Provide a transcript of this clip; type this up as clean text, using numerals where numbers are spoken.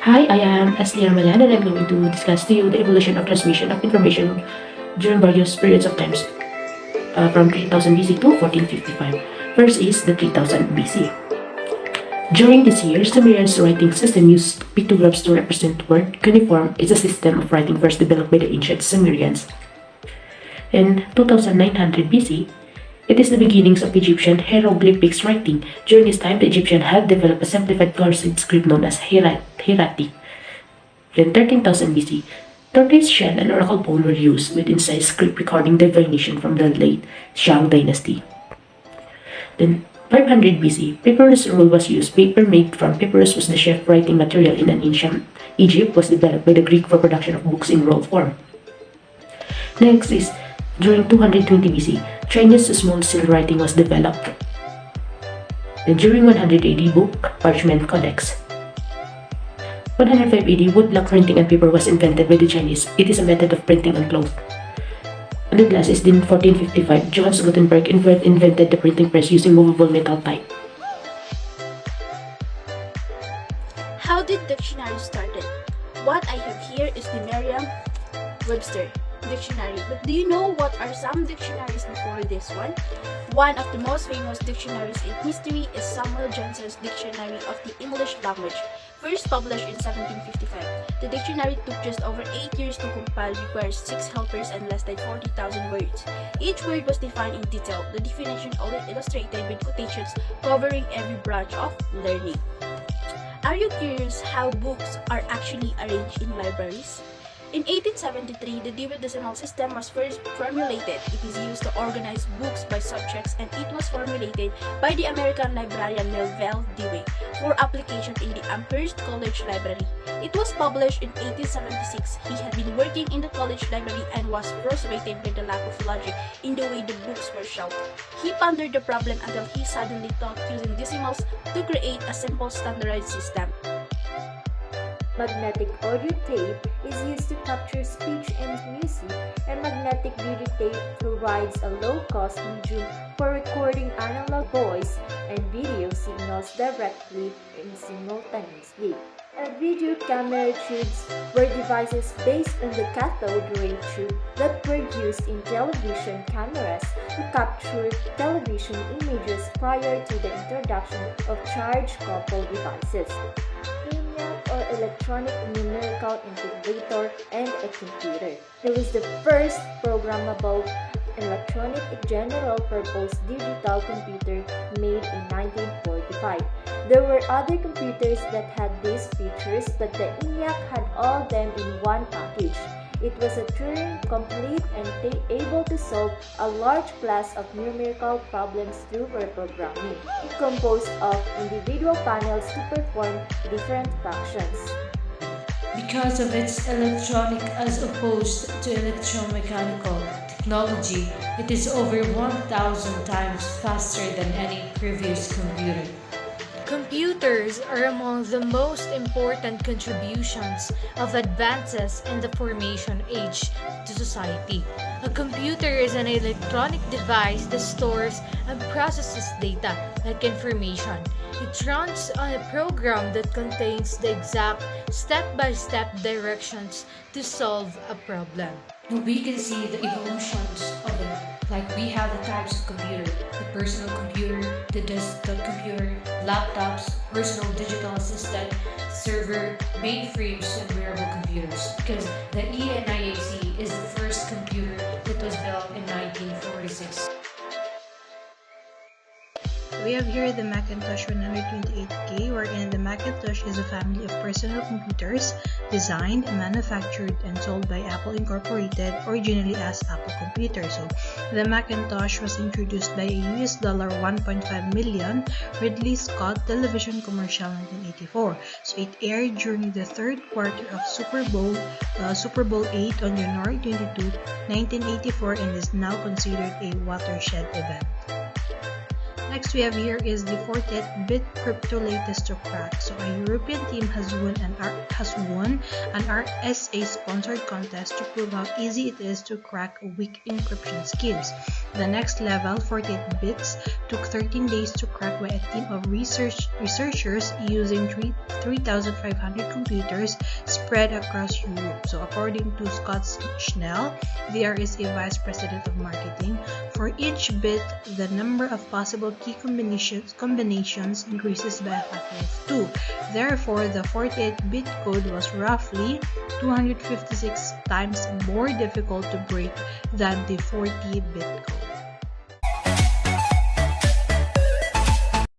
Hi, I am Ashley Ramadan and I'm going to discuss to you the evolution of transmission of information during various periods of times from 3000 BC to 1455. First is the 3000 BC. During this year, Sumerians' writing system used pictograms to represent word. Cuneiform is a system of writing first developed by the ancient Sumerians. In 2900 BC, it is the beginnings of Egyptian hieroglyphics writing. During this time, the Egyptians had developed a simplified cursive script known as hieratic. Then 13,000 BC, tortoise shell and oracle bone were used with incised script recording divination from the late Shang dynasty. Then 500 BC, papyrus roll was used. Paper made from papyrus was the chief writing material in an ancient Egypt was developed by the Greek for production of books in roll form. Next is during 220 BC, Chinese small seal writing was developed. Then during 100 AD, book parchment codex. 105 AD, woodblock printing and paper was invented by the Chinese. It is a method of printing on cloth. And the last is in 1455, Johannes Gutenberg invented the printing press using movable metal type. How did dictionary started? What I have here is the Merriam-Webster dictionary. But do you know what are some dictionaries before this one? One of the most famous dictionaries in history is Samuel Johnson's Dictionary of the English Language, first published in 1755. The dictionary took just over 8 years to compile, requires 6 helpers and less than 40,000 words. Each word was defined in detail, the definition always illustrated with quotations covering every branch of learning. Are you curious how books are actually arranged in libraries? In 1873, the Dewey Decimal System was first formulated. It is used to organize books by subjects, and it was formulated by the American librarian Melville Dewey for application in the Amherst College Library. It was published in 1876. He had been working in the college library and was frustrated by the lack of logic in the way the books were shelved. He pondered the problem until he suddenly thought using decimals to create a simple standardized system. Magnetic audio tape is used to capture speech and music, and magnetic video tape provides a low-cost medium for recording analog voice and video signals directly and simultaneously. And video camera tubes were devices based on the cathode ray tube that were used in television cameras to capture television images prior to the introduction of charge-coupled devices. Or electronic numerical integrator and a computer. It was the first programmable electronic general-purpose digital computer made in 1945. There were other computers that had these features, but the ENIAC had all them in one package. It was a Turing-complete and able to solve a large class of numerical problems through programming. It composed of individual panels to perform different functions. Because of its electronic as opposed to electromechanical technology, it is over 1,000 times faster than any previous computer. Computers are among the most important contributions of advances in the formation age to society. A computer is an electronic device that stores and processes data like information. It runs on a program that contains the exact step-by-step directions to solve a problem. And we can see the evolutions of it. Like we have the types of computer, the personal computer, the desktop computer, laptops, personal digital assistant, server, mainframes, and wearable computers. Because the ENIAC is the first computer that was built in 1946. We have here the Macintosh 128K, wherein the Macintosh is a family of personal computers designed, manufactured, and sold by Apple Incorporated, originally as Apple Computer. So, the Macintosh was introduced by a US $1.5 million Ridley Scott television commercial in 1984. So, it aired during the third quarter of Super Bowl 8 on January 22, 1984, and is now considered a watershed event. Next we have here is the 48-bit crypto latest to crack. So a European team has won an RSA sponsored contest to prove how easy it is to crack weak encryption schemes. The next level, 48 bits, took 13 days to crack by a team of researchers using 3,500 computers spread across Europe. So according to Scott Schnell, there is a vice president of marketing. For each bit, the number of possible key combinations increases by a factor of 2. Therefore, the 48-bit code was roughly 256 times more difficult to break than the 40-bit code.